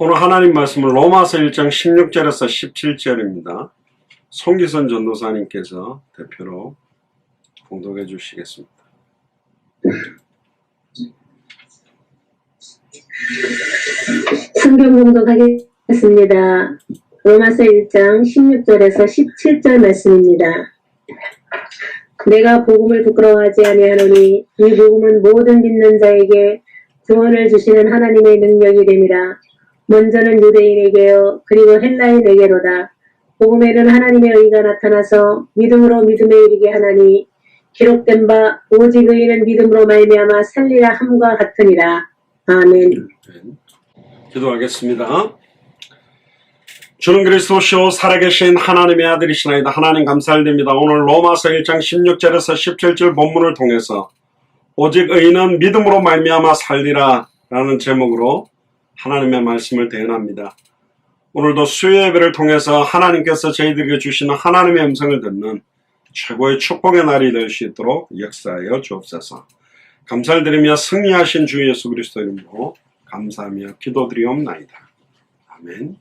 오늘 하나님 말씀은 로마서 1장 16절에서 17절입니다. 송기선 전도사님께서 대표로 봉독해 주시겠습니다. 성경 봉독하겠습니다. 로마서 1장 16절에서 17절 말씀입니다. 내가 복음을 부끄러워하지 아니하노니 이 복음은 모든 믿는 자에게 구원을 주시는 하나님의 능력이 됨이라. 먼저는 유대인에게요 그리고 헬라인에게로다. 복음에는 하나님의 의가 나타나서 믿음으로 믿음에 이르게 하나니 기록된 바 오직 의인은 믿음으로 말미암아 살리라 함과 같으니라. 아멘. 기도하겠습니다. 주는 그리스도시요 살아계신 하나님의 아들이시나이다. 하나님 감사드립니다. 오늘 로마서 1장 16절에서 17절 본문을 통해서 오직 의인은 믿음으로 말미암아 살리라 라는 제목으로 하나님의 말씀을 대언합니다. 오늘도 수요 예배를 통해서 하나님께서 저희들에게 주시는 하나님의 음성을 듣는 최고의 축복의 날이 될 수 있도록 역사하여 주옵소서. 감사를 드리며 승리하신 주 예수 그리스도 이름으로 감사하며 기도드리옵나이다. 아멘.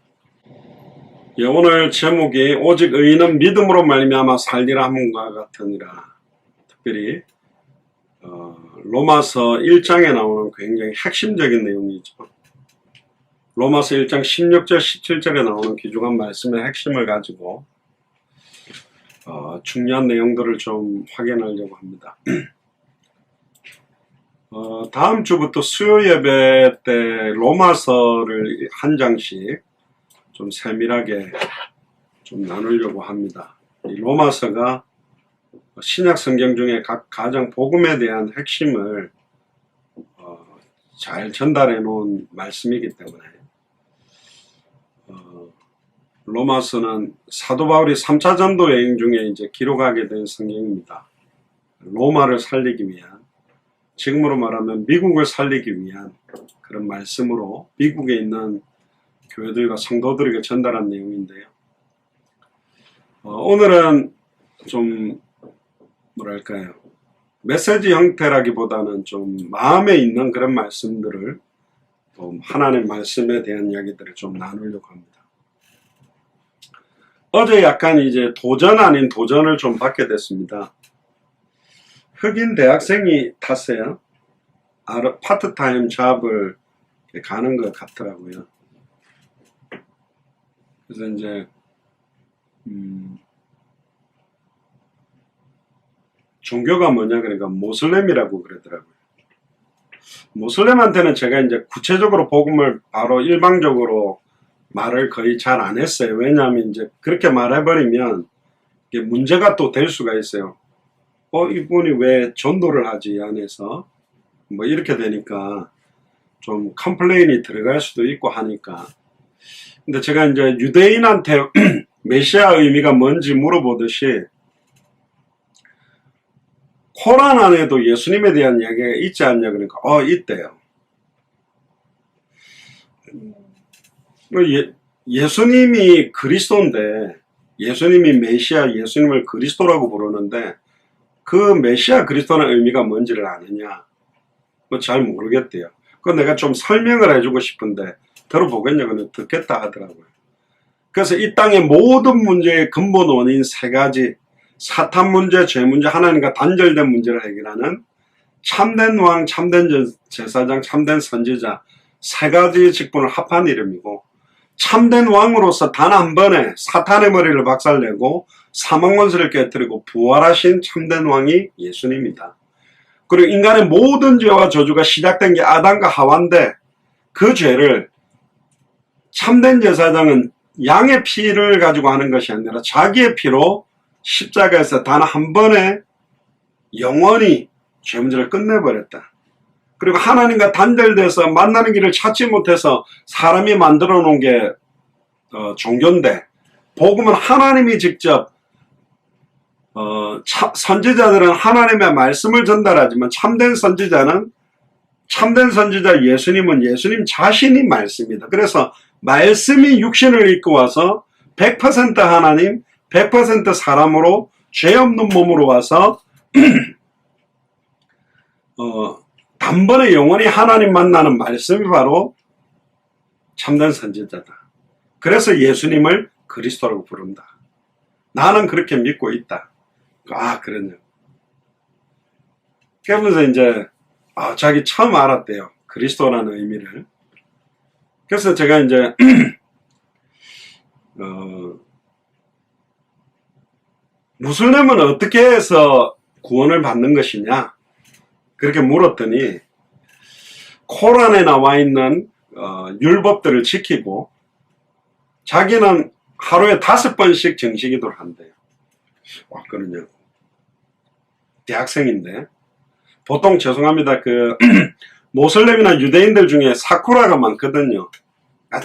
예, 오늘 제목이 오직 의인은 믿음으로 말미암아 살리라 함과 같으니라. 특별히 로마서 1장에 나오는 굉장히 핵심적인 내용이죠. 로마서 1장 16절 17절에 나오는 귀중한 말씀의 핵심을 가지고 중요한 내용들을 좀 확인하려고 합니다. 다음 주부터 수요 예배 때 로마서를 한 장씩 좀 세밀하게 좀 나누려고 합니다. 이 로마서가 신약 성경 중에 가장 복음에 대한 핵심을 잘 전달해 놓은 말씀이기 때문에 로마서는 사도 바울이 3차 전도 여행 중에 이제 기록하게 된 성경입니다. 로마를 살리기 위한, 지금으로 말하면 미국을 살리기 위한 그런 말씀으로 미국에 있는 교회들과 성도들에게 전달한 내용인데요. 오늘은 좀 뭐랄까요, 메시지 형태라기보다는 좀 마음에 있는 그런 말씀들을 좀 하나님의 말씀에 대한 이야기들을 좀 나누려고 합니다. 어제 약간 이제 도전 아닌 도전을 좀 받게 됐습니다. 흑인 대학생이 탔어요. 파트타임 잡을 가는 것 같더라고요. 그래서 이제 종교가 뭐냐 그러니까 모슬렘이라고 그러더라고요. 모슬렘한테는 제가 이제 구체적으로 복음을 바로 일방적으로 말을 거의 잘 안 했어요. 왜냐하면 이제 그렇게 말해버리면 이게 문제가 또 될 수가 있어요. 이분이 왜 전도를 하지 이 안에서 뭐 이렇게 되니까 좀 컴플레인이 들어갈 수도 있고 하니까. 근데 제가 이제 유대인한테 메시아 의미가 뭔지 물어보듯이 코란 안에도 예수님에 대한 이야기가 있지 않냐 그러니까 있대요. 예수님이 그리스도인데, 예수님이 메시아, 예수님을 그리스도라고 부르는데 그 메시아 그리스도라는 의미가 뭔지를 아느냐? 잘 모르겠대요. 그건 내가 좀 설명을 해주고 싶은데 들어보겠냐고는 듣겠다 하더라고요. 그래서 이 땅의 모든 문제의 근본 원인 세 가지, 사탄 문제, 죄 문제, 하나님과 단절된 문제를 해결하는 참된 왕, 참된 제사장, 참된 선지자 세 가지 직분을 합한 이름이고, 참된 왕으로서 단 한 번에 사탄의 머리를 박살내고 사망권세를 깨뜨리고 부활하신 참된 왕이 예수님이다. 그리고 인간의 모든 죄와 저주가 시작된 게 아담과 하와인데 그 죄를 참된 제사장은 양의 피를 가지고 하는 것이 아니라 자기의 피로 십자가에서 단 한 번에 영원히 죄 문제를 끝내버렸다. 그리고 하나님과 단절돼서 만나는 길을 찾지 못해서 사람이 만들어 놓은 게 종교인데, 복음은 하나님이 직접 선지자들은 하나님의 말씀을 전달하지만 참된 선지자 예수님은 예수님 자신이 말씀이다. 그래서 말씀이 육신을 입고 와서 100% 하나님, 100% 사람으로 죄 없는 몸으로 와서 단번에 영원히 하나님 만나는 말씀이 바로 참된 선지자다. 그래서 예수님을 그리스도라고 부른다. 나는 그렇게 믿고 있다. 아, 그러냐. 그러면서 이제 자기 처음 알았대요. 그리스도라는 의미를. 그래서 제가 이제 무슬림은 어떻게 해서 구원을 받는 것이냐 그렇게 물었더니 코란에 나와 있는 율법들을 지키고 자기는 하루에 5번씩 정식기도를 한대요. 와, 그러냐고. 대학생인데 보통 죄송합니다. 모슬렘이나 유대인들 중에 사쿠라가 많거든요.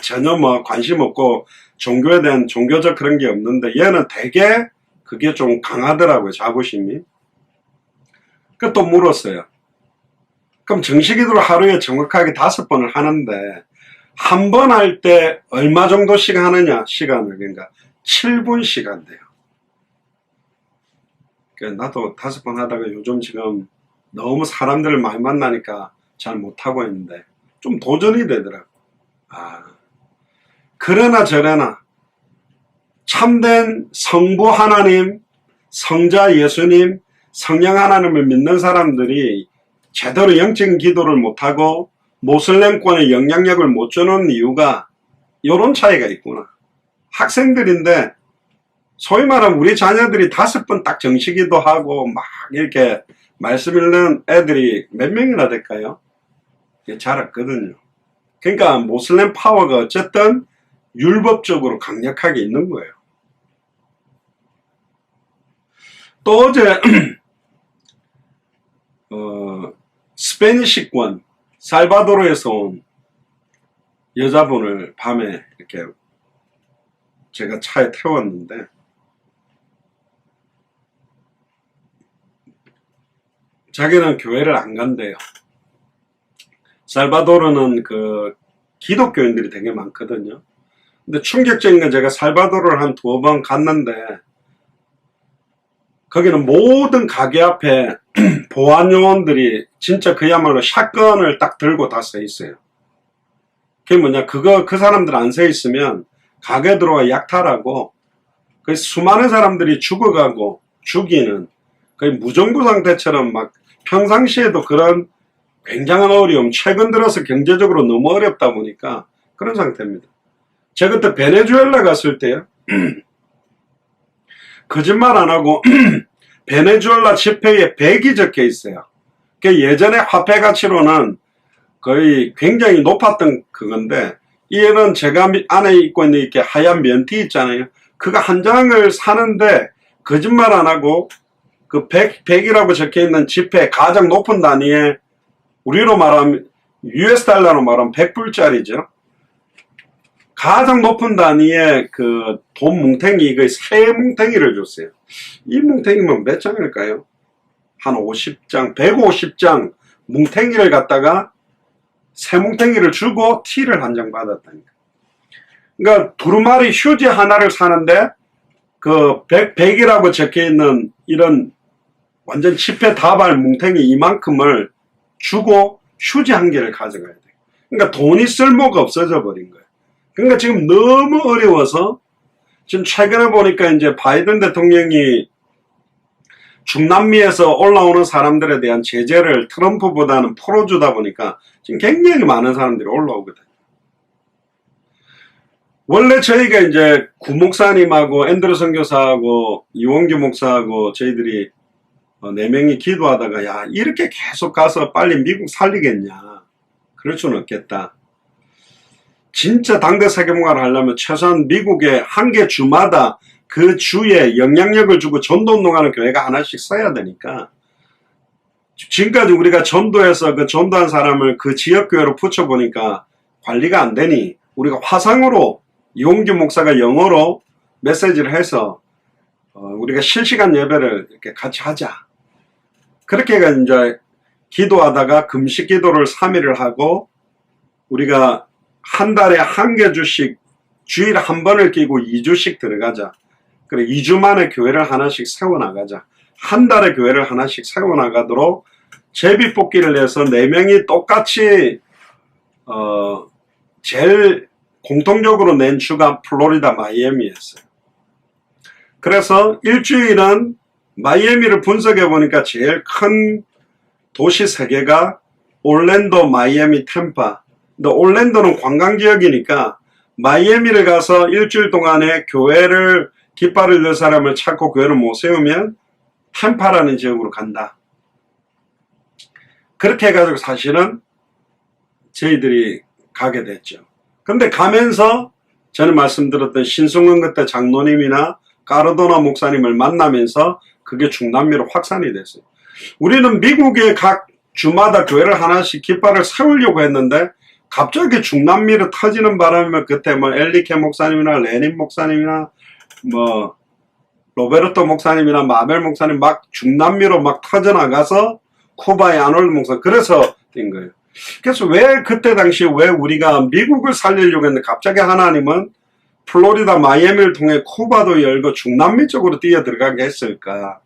전혀 뭐 관심 없고 종교에 대한 종교적 그런 게 없는데 얘는 되게 그게 좀 강하더라고요. 자부심이. 또 물었어요. 그럼 정식기도를 하루에 정확하게 5번을 하는데 한 번 할 때 얼마 정도씩 하느냐 시간을. 그러니까 7분씩 한대요. 나도 5번 하다가 요즘 지금 너무 사람들을 많이 만나니까 잘 못하고 있는데 좀 도전이 되더라고. 그러나 저러나 참된 성부 하나님, 성자 예수님, 성령 하나님을 믿는 사람들이 제대로 영적인 기도를 못하고 모슬렘권의 영향력을 못 주는 이유가 이런 차이가 있구나. 학생들인데 소위 말하면 우리 자녀들이 5번 딱 정식기도 하고 막 이렇게 말씀 읽는 애들이 몇 명이나 될까요? 잘 없거든요. 그러니까 모슬렘 파워가 어쨌든 율법적으로 강력하게 있는 거예요. 또 어제 스페니시권 살바도르에서 온 여자분을 밤에 이렇게 제가 차에 태웠는데 자기는 교회를 안 간대요. 살바도르는 기독교인들이 되게 많거든요. 근데 충격적인 건 제가 살바도르를 한 2번 갔는데 거기는 모든 가게 앞에 보안 요원들이 진짜 그야말로 샷건을 딱 들고 다 서 있어요. 그게 뭐냐, 그 사람들 안 서 있으면 가게 들어와 약탈하고 수많은 사람들이 죽어가고 죽이는 거의 무정부 상태처럼 막 평상시에도 그런 굉장한 어려움, 최근 들어서 경제적으로 너무 어렵다 보니까 그런 상태입니다. 제가 그때 베네수엘라 갔을 때요. 거짓말 안 하고 베네수엘라 지폐에 100이 적혀 있어요. 예전에 화폐 가치로는 거의 굉장히 높았던 그건데 얘는 제가 안에 입고 있는 이렇게 하얀 면티 있잖아요. 그거 한 장을 사는데 거짓말 안 하고 그 100이라고 적혀 있는 지폐 가장 높은 단위에 우리로 말하면 US 달러로 말하면 100불짜리죠. 가장 높은 단위의 돈 뭉탱이, 새 뭉탱이를 줬어요. 이 뭉탱이면 몇 장일까요? 한 50장, 150장 뭉탱이를 갖다가 새 뭉탱이를 주고 티를 한 장 받았다니까. 그러니까 두루마리 휴지 하나를 사는데 100이라고 적혀 있는 이런 완전 지폐 다발 뭉탱이 이만큼을 주고 휴지 한 개를 가져가야 돼. 그러니까 돈이 쓸모가 없어져 버린 거예요. 그러니까 지금 너무 어려워서 지금 최근에 보니까 이제 바이든 대통령이 중남미에서 올라오는 사람들에 대한 제재를 트럼프보다는 풀어주다 보니까 지금 굉장히 많은 사람들이 올라오거든요. 원래 저희가 이제 구 목사님하고 앤드루 선교사하고 이원규 목사하고 저희들이 4명이 기도하다가 야, 이렇게 계속 가서 빨리 미국 살리겠냐. 그럴 수는 없겠다. 진짜 당대 세계문화를 하려면 최소한 미국의 한 개 주마다 그 주에 영향력을 주고 전도운동하는 교회가 하나씩 써야 되니까 지금까지 우리가 전도해서 그 전도한 사람을 그 지역교회로 붙여보니까 관리가 안 되니 우리가 화상으로 이용규 목사가 영어로 메시지를 해서 우리가 실시간 예배를 이렇게 같이 하자. 그렇게 이제 기도하다가 금식 기도를 3일을 하고 우리가 한 달에 한 개 주씩 주일에 한 번을 끼고 2주씩 들어가자. 그래 2주 만에 교회를 하나씩 세워나가자. 한 달에 교회를 하나씩 세워나가도록 제비뽑기를 해서 4명이 똑같이 제일 공통적으로 낸 주가 플로리다 마이애미였어요. 그래서 일주일은 마이애미를 분석해 보니까 제일 큰 도시 3개가 올랜도, 마이애미, 템파. 근데 올랜도는 관광지역이니까 마이애미를 가서 일주일 동안에 교회를 깃발을 들 사람을 찾고 교회를 못 세우면 템파라는 지역으로 간다. 그렇게 해가지고 사실은 저희들이 가게 됐죠. 근데 가면서 저는 말씀드렸던 신승훈 그때 장로님이나 까르도나 목사님을 만나면서 그게 중남미로 확산이 됐어요. 우리는 미국의 각 주마다 교회를 하나씩 깃발을 세우려고 했는데 갑자기 중남미로 터지는 바람에 그때 뭐 엘리케 목사님이나 레닌 목사님이나 뭐 로베르토 목사님이나 마벨 목사님 막 중남미로 막 터져나가서 쿠바의 아놀드 목사 그래서 된 거예요. 그래서 왜 그때 당시 왜 우리가 미국을 살리려고 했는데 갑자기 하나님은 플로리다 마이애미를 통해 쿠바도 열고 중남미 쪽으로 뛰어 들어가게 했을까?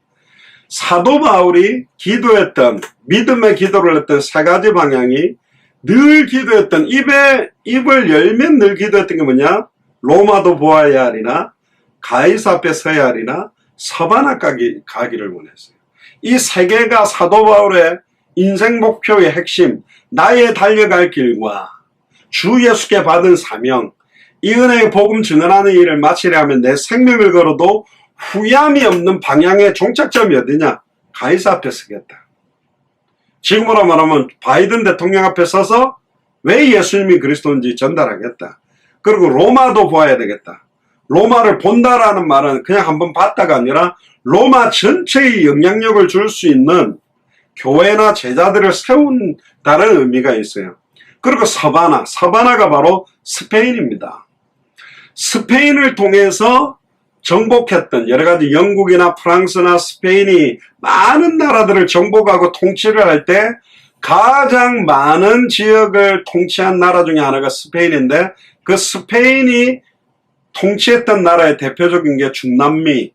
사도 바울이 기도했던 믿음의 기도를 했던 3가지 방향이 늘 기도했던 입을 열면 늘 기도했던 게 뭐냐? 로마도 보아야 하리나 가이사 앞에 서야 하리나 서바나 가기를 원했어요. 이 3개가 사도 바울의 인생 목표의 핵심, 나의 달려갈 길과 주 예수께 받은 사명, 이 은혜의 복음 증언하는 일을 마치려 하면 내 생명을 걸어도 후회함이 없는 방향의 종착점이 어디냐? 가이사 앞에 서겠다. 지금으로 말하면 바이든 대통령 앞에 서서 왜 예수님이 그리스도인지 전달하겠다. 그리고 로마도 보아야 되겠다. 로마를 본다라는 말은 그냥 한번 봤다가 아니라 로마 전체의 영향력을 줄 수 있는 교회나 제자들을 세운다는 의미가 있어요. 그리고 서바나가 바로 스페인입니다. 스페인을 통해서 정복했던 여러가지 영국이나 프랑스나 스페인이 많은 나라들을 정복하고 통치를 할 때 가장 많은 지역을 통치한 나라 중에 하나가 스페인인데 그 스페인이 통치했던 나라의 대표적인 게 중남미,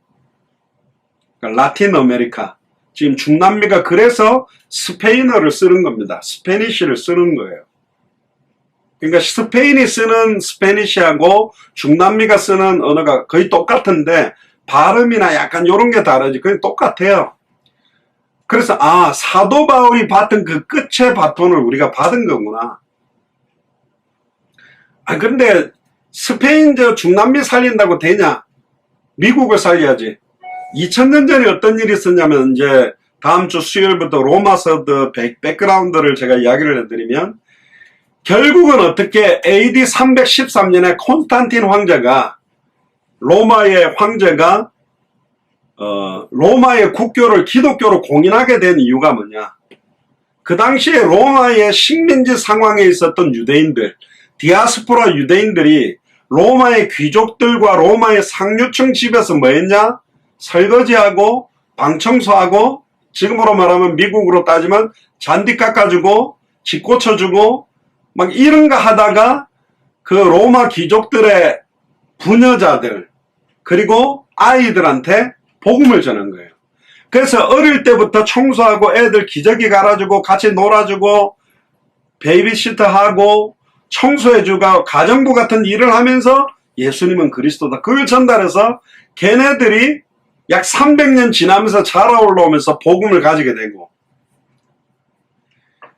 그러니까 라틴 아메리카. 지금 중남미가 그래서 스페인어를 쓰는 겁니다. 스페니쉬를 쓰는 거예요. 그러니까 스페인이 쓰는 스페니쉬하고 중남미가 쓰는 언어가 거의 똑같은데 발음이나 약간 이런 게 다르지. 그냥 똑같아요. 그래서 사도 바울이 받은 그 끝의 바톤을 우리가 받은 거구나. 근데 스페인 중남미 살린다고 되냐? 미국을 살려야지. 2000년 전에 어떤 일이 있었냐면 이제 다음 주 수요일부터 로마서 백그라운드를 제가 이야기를 해드리면 결국은 어떻게 AD 313년에 콘스탄틴 황제가 로마의 황제가 로마의 국교를 기독교로 공인하게 된 이유가 뭐냐? 그 당시에 로마의 식민지 상황에 있었던 유대인들, 디아스포라 유대인들이 로마의 귀족들과 로마의 상류층 집에서 뭐 했냐? 설거지하고 방청소하고 지금으로 말하면 미국으로 따지면 잔디 깎아주고 집 고쳐주고 막 이런 거 하다가 그 로마 귀족들의 부녀자들 그리고 아이들한테 복음을 전한 거예요. 그래서 어릴 때부터 청소하고 애들 기저귀 갈아주고 같이 놀아주고 베이비시터하고 청소해주고 가정부 같은 일을 하면서 예수님은 그리스도다. 그걸 전달해서 걔네들이 약 300년 지나면서 자라올라오면서 복음을 가지게 되고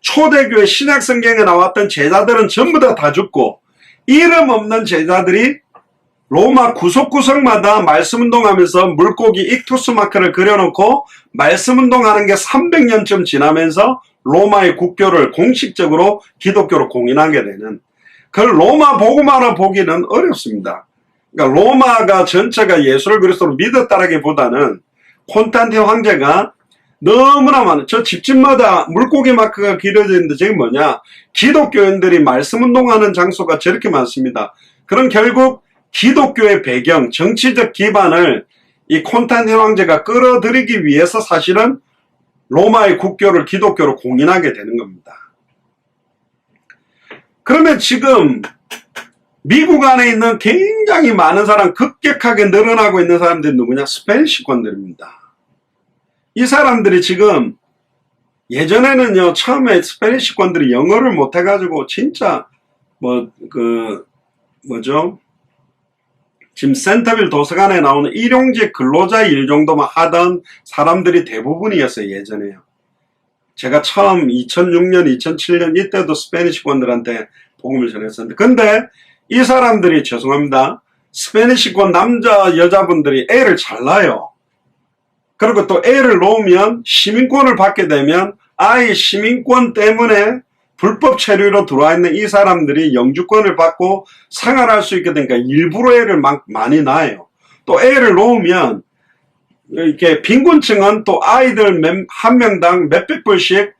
초대교회 신약성경에 나왔던 제자들은 전부 다 죽고 이름 없는 제자들이 로마 구석구석마다 말씀운동하면서 물고기 익투스 마크를 그려놓고 말씀운동하는 게 300년쯤 지나면서 로마의 국교를 공식적으로 기독교로 공인하게 되는 그걸 로마 복음화로 보기는 어렵습니다. 그러니까 로마가 전체가 예수를 그리스도로 믿었다라기보다는 콘스탄틴 황제가 너무나 많은 저 집집마다 물고기 마크가 그려져 있는데 저게 뭐냐? 기독교인들이 말씀운동하는 장소가 저렇게 많습니다. 그럼 결국 기독교의 배경, 정치적 기반을 이 콘스탄틴 황제가 끌어들이기 위해서 사실은 로마의 국교를 기독교로 공인하게 되는 겁니다. 그러면 지금 미국 안에 있는 굉장히 많은 사람, 급격하게 늘어나고 있는 사람들이 누구냐? 스페니쉬권들입니다. 이 사람들이 지금 예전에는요, 처음에 스페니쉬권들이 영어를 못해가지고 진짜 뭐죠? 지금 센터빌 도서관에 나오는 일용직 근로자 일 정도만 하던 사람들이 대부분이었어요, 예전에요. 제가 처음 2006년, 2007년 이때도 스페니쉬권들한테 복음을 전했었는데, 근데 이 사람들이, 죄송합니다, 스페니쉬권 남자, 여자분들이 애를 잘 낳아요. 그리고 또 애를 놓으면 시민권을 받게 되면 아이 시민권 때문에 불법 체류로 들어와 있는 이 사람들이 영주권을 받고 생활할 수 있게 되니까 일부러 애를 많이 낳아요. 또 애를 놓으면 이렇게 빈곤층은 또 아이들 한 명당 몇백 불씩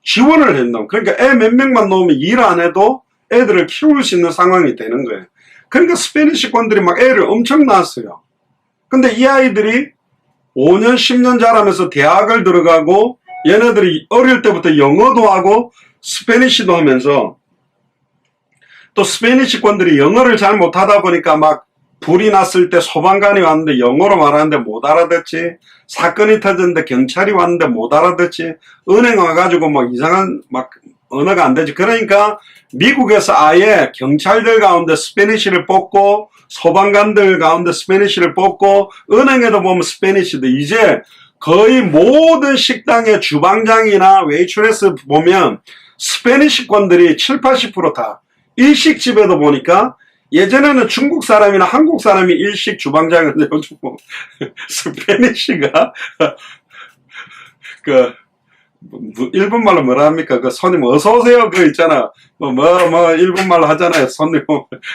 지원을 한다. 그러니까 애 몇 명만 놓으면 일 안 해도 애들을 키울 수 있는 상황이 되는 거예요. 그러니까 스페니쉬권들이 막 애를 엄청 낳았어요. 근데 이 아이들이 5년, 10년 자라면서 대학을 들어가고 얘네들이 어릴 때부터 영어도 하고 스페니쉬도 하면서 또 스페니쉬권들이 영어를 잘 못하다 보니까 막 불이 났을 때 소방관이 왔는데 영어로 말하는데 못 알아듣지, 사건이 터졌는데 경찰이 왔는데 못 알아듣지, 은행 와가지고 막 이상한 막 언어가 안 되지. 그러니까 미국에서 아예 경찰들 가운데 스페니쉬를 뽑고 소방관들 가운데 스페니쉬를 뽑고 은행에도 보면 스페니쉬도 이제 거의 모든 식당의 주방장이나 웨이트레스 보면 스페니쉬권들이 7, 80%다. 일식집에도 보니까 예전에는 중국 사람이나 한국 사람이 일식 주방장인데 요즘 뭐 스페니쉬가 그 일본말로 뭐라 합니까? 그 손님 어서오세요 그거 있잖아. 일본말로 하잖아요. 손님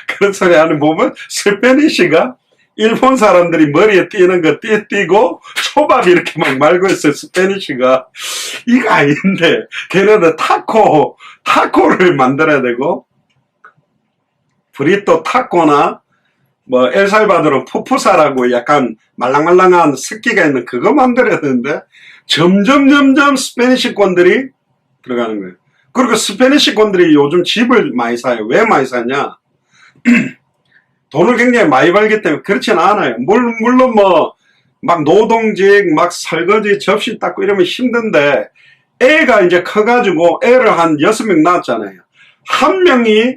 그런 소리 하는 보면 스페니쉬가 일본 사람들이 머리에 띄는 거 띄고 초밥 이렇게 막 말고 있어요. 스페니쉬가. 이거 아닌데 걔네들 타코를 만들어야 되고 브리또 타코나 뭐 엘살바도르 푸푸사라고 약간 말랑말랑한 습기가 있는 그거 만들어야 되는데 점점 스페니쉬권들이 들어가는 거예요. 그리고 스페니쉬권들이 요즘 집을 많이 사요. 왜 많이 사냐? 돈을 굉장히 많이 벌기 때문에 그렇지는 않아요. 물론 뭐 막 노동직, 막 설거지, 접시 닦고 이러면 힘든데 애가 이제 커가지고 애를 한 6명 낳았잖아요. 한 명이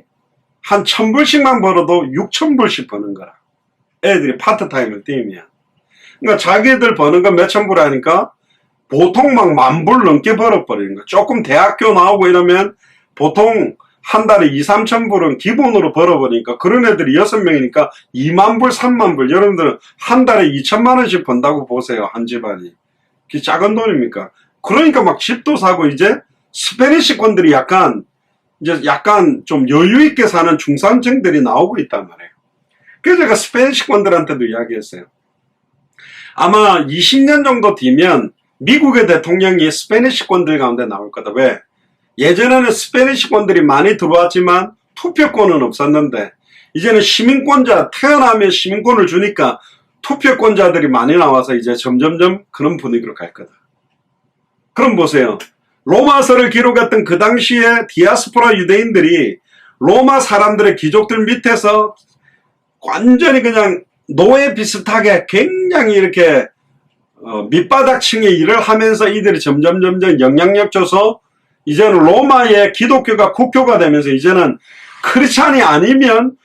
한 1,000불씩만 벌어도 6,000불씩 버는 거라. 애들이 파트타임을 뛰면. 그러니까 자기들 버는 거 몇천 불 하니까 보통 막 10,000불 넘게 벌어버리는 거야. 조금 대학교 나오고 이러면 보통 한 달에 2, 3,000불은 기본으로 벌어버리니까 그런 애들이 6명이니까 20,000불, 30,000불. 여러분들은 한 달에 2천만 원씩 번다고 보세요. 한 집안이. 그게 작은 돈입니까? 그러니까 막 집도 사고 이제 스페니쉬권들이 약간 좀 여유있게 사는 중산층들이 나오고 있단 말이에요. 그래서 제가 스페니쉬권들한테도 이야기했어요. 아마 20년 정도 뒤면 미국의 대통령이 스페니쉬권들 가운데 나올 거다. 왜? 예전에는 스페니쉬권들이 많이 들어왔지만 투표권은 없었는데 이제는 시민권자, 태어나면 시민권을 주니까 투표권자들이 많이 나와서 이제 점점점 그런 분위기로 갈 거다. 그럼 보세요. 로마서를 기록했던 그 당시에 디아스포라 유대인들이 로마 사람들의 귀족들 밑에서 완전히 그냥 노예 비슷하게 굉장히 이렇게 밑바닥층의 일을 하면서 이들이 점점 영향력 줘서 이제는 로마의 기독교가 국교가 되면서 이제는 크리스찬이 아니면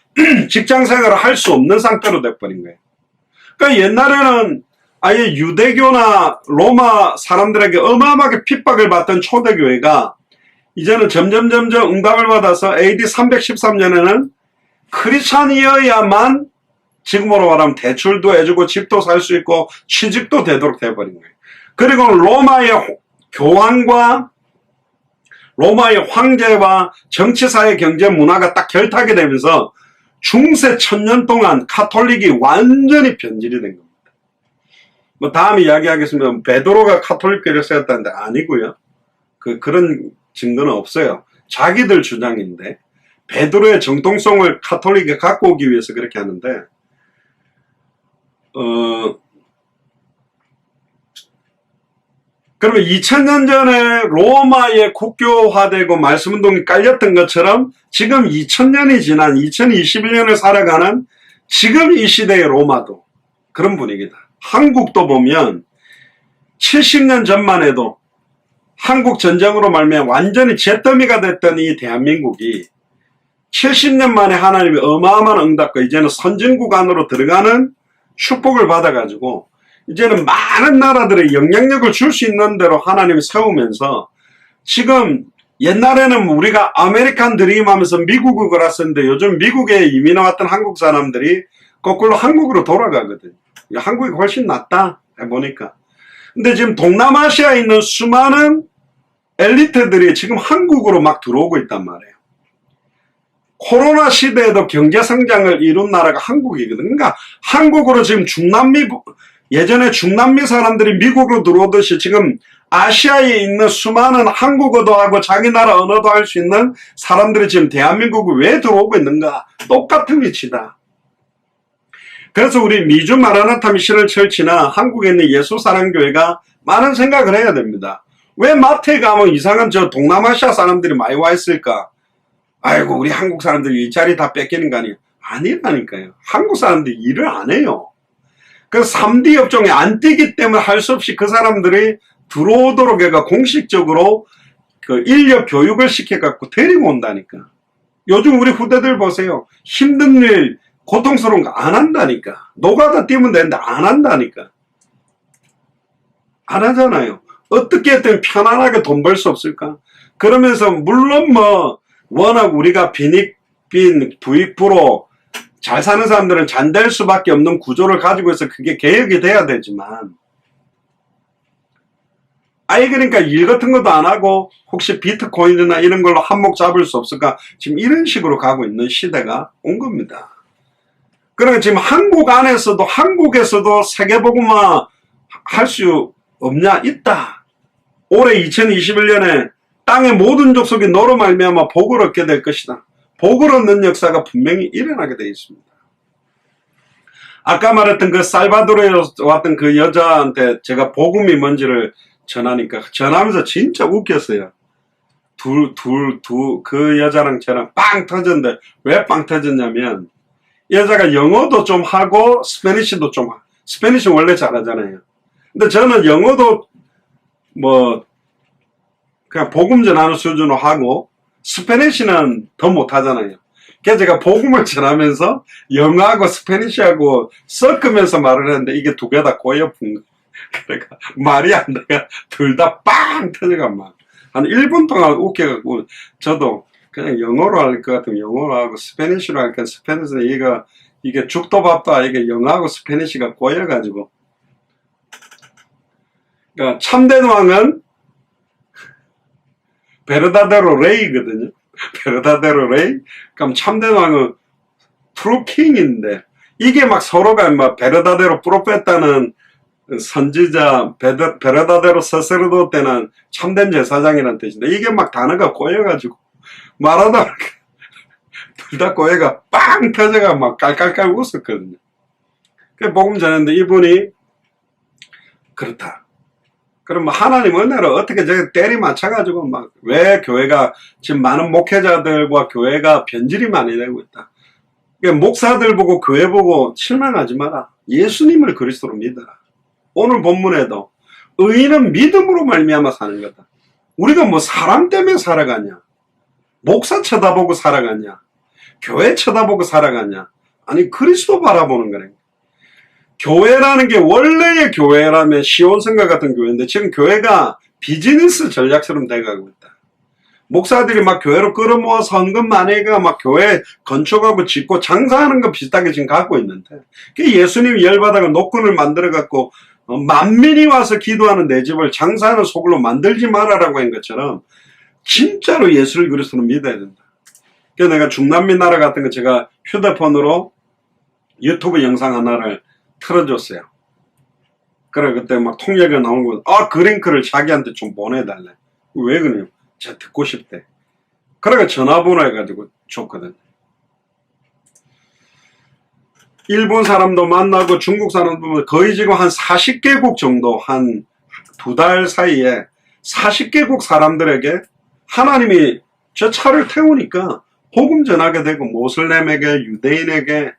직장 생활을 할 수 없는 상태로 돼버린 거예요. 그러니까 옛날에는 아예 유대교나 로마 사람들에게 어마어마하게 핍박을 받던 초대교회가 이제는 점점 응답을 받아서 AD 313년에는 크리스찬이어야만 지금으로 말하면 대출도 해주고 집도 살 수 있고 취직도 되도록 돼버린 거예요. 그리고 로마의 교황과 로마의 황제와 정치, 사회, 경제, 문화가 딱 결탁이 되면서 중세 1000년 동안 카톨릭이 완전히 변질이 된 겁니다. 뭐 다음 이야기하겠습니다. 베드로가 카톨릭교를 세웠다는데 아니고요. 그런 증거는 없어요. 자기들 주장인데 베드로의 정통성을 카톨릭이 갖고 오기 위해서 그렇게 하는데 그러면 2000년 전에 로마의 국교화되고 말씀운동이 깔렸던 것처럼 지금 2000년이 지난 2021년을 살아가는 지금 이 시대의 로마도 그런 분위기다. 한국도 보면 70년 전만 해도 한국 전쟁으로 말미암아 완전히 잿더미가 됐던 이 대한민국이 70년 만에 하나님이 어마어마한 응답과 이제는 선진국 안으로 들어가는 축복을 받아가지고 이제는 많은 나라들의 영향력을 줄 수 있는 대로 하나님이 세우면서 지금 옛날에는 우리가 아메리칸 드림 하면서 미국을 걸었었는데 요즘 미국에 이민 왔던 한국 사람들이 거꾸로 한국으로 돌아가거든요. 한국이 훨씬 낫다 해보니까. 근데 지금 동남아시아에 있는 수많은 엘리트들이 지금 한국으로 막 들어오고 있단 말이에요. 코로나 시대에도 경제 성장을 이룬 나라가 한국이거든요. 그러니까 한국으로 지금 예전에 중남미 사람들이 미국으로 들어오듯이 지금 아시아에 있는 수많은 한국어도 하고 자기 나라 언어도 할 수 있는 사람들이 지금 대한민국에 왜 들어오고 있는가? 똑같은 위치다. 그래서 우리 미주 마라나타 미션을 철치나 한국에 있는 예수사랑교회가 많은 생각을 해야 됩니다. 왜 마트에 가면 이상한 저 동남아시아 사람들이 많이 와 있을까? 아이고 우리 한국 사람들이 일자리 다 뺏기는 거 아니에요? 아니라니까요. 한국 사람들이 일을 안 해요. 그 3D 업종에 안 뛰기 때문에 할 수 없이 그 사람들이 들어오도록 해가 공식적으로 그 인력 교육을 시켜갖고 데리고 온다니까. 요즘 우리 후대들 보세요. 힘든 일, 고통스러운 거 안 한다니까. 노가다 뛰면 되는데 안 한다니까. 안 하잖아요. 어떻게 했든 편안하게 돈 벌 수 없을까? 그러면서 물론 뭐 워낙 우리가 빈익빈 부익부로 잘 사는 사람들은 잘 될 수밖에 없는 구조를 가지고 있어 그게 개혁이 돼야 되지만 아예 그러니까 일 같은 것도 안 하고 혹시 비트코인이나 이런 걸로 한몫 잡을 수 없을까? 지금 이런 식으로 가고 있는 시대가 온 겁니다. 그러니까 지금 한국 안에서도 한국에서도 세계복음화 할 수 없냐? 있다. 올해 2021년에 땅의 모든 족속이 너로 말미암아 복을 얻게 될 것이다. 복을 얻는 역사가 분명히 일어나게 되어 있습니다. 아까 말했던 그 살바도르에 왔던 그 여자한테 제가 복음이 뭔지를 전하면서 진짜 웃겼어요. 그 여자랑 저랑 빵 터졌는데 왜 빵 터졌냐면 여자가 영어도 좀 하고 스페니쉬도 좀 하고 스페니쉬 원래 잘하잖아요. 근데 저는 영어도 뭐 그냥 복음 전하는 수준으로 하고 스페니쉬는 더 못하잖아요. 그래서 제가 복음을 전하면서 영어하고 스페니쉬하고 섞으면서 말을 했는데 이게 두 개 다 고여픈 거. 그러니까 말이 안 돼가 둘 다 빵 터져가 막 한 1분 동안 웃겨갖고 저도 그냥 영어로 할 것 같으면 영어로 하고 스페니쉬로 할까 스페니쉬는 이게 죽도 밥도 아니게 영어하고 스페니쉬가 꼬여가지고 그러니까 참된 왕은 베르다데로 레이거든요. 베르다데로 레이. 그럼 참된 왕은 트루 킹인데 이게 막 서로가 막 베르다데로 프로페타는 선지자 베르다데로 서세르도 때는 참된 제사장이라는 뜻인데 이게 막 단어가 꼬여가지고 말하다 둘 다 꼬여가 빵 터져가 막 깔깔깔 웃었거든요. 그 복음 전했는데 이분이 그렇다. 그럼 하나님 은혜를 어떻게 저기 때리 맞춰가지고 막 왜 교회가 지금 많은 목회자들과 교회가 변질이 많이 되고 있다. 그러니까 목사들 보고 교회 보고 실망하지 마라. 예수님을 그리스도로 믿어라. 오늘 본문에도 의인은 믿음으로 말미암아 사는 거다. 우리가 뭐 사람 때문에 살아가냐? 목사 쳐다보고 살아가냐? 교회 쳐다보고 살아가냐? 아니 그리스도 바라보는 거네. 교회라는 게 원래의 교회라면 시온성과 같은 교회인데 지금 교회가 비즈니스 전략처럼 돼가고 있다. 목사들이 막 교회로 끌어모아서 헌금 많이 해가 막 교회 건축하고 짓고 장사하는 거 비슷하게 지금 갖고 있는데 예수님이 열받아가 노끈을 만들어갖고 만민이 와서 기도하는 내 집을 장사하는 소굴로 만들지 말아라고 한 것처럼 진짜로 예수를 그리스도로 믿어야 된다. 그래서 내가 중남미 나라 같은 거 제가 휴대폰으로 유튜브 영상 하나를 틀어줬어요. 그래 그때 막 통역이 나오는 거, 그 링크를 자기한테 좀 보내달래. 왜 그래요? 제가 듣고 싶대. 그러니까 전화번호 해가지고 줬거든. 일본 사람도 만나고 중국 사람도 만나고 거의 지금 한 40개국 정도 한 2달 사이에 40개국 사람들에게 하나님이 저 차를 태우니까 복음 전하게 되고 모슬렘에게 유대인에게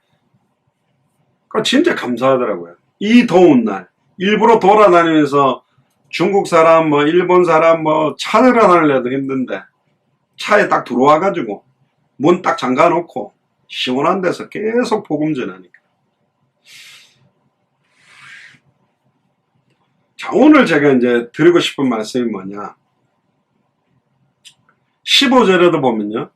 진짜 감사하더라고요. 이 더운 날 일부러 돌아다니면서 중국 사람 뭐 일본 사람 뭐 찾으러 다니려도 힘든데 차에 딱 들어와가지고 문 딱 잠가놓고 시원한 데서 계속 복음 전하니까. 자, 오늘 제가 이제 드리고 싶은 말씀이 뭐냐. 15절에도 보면요.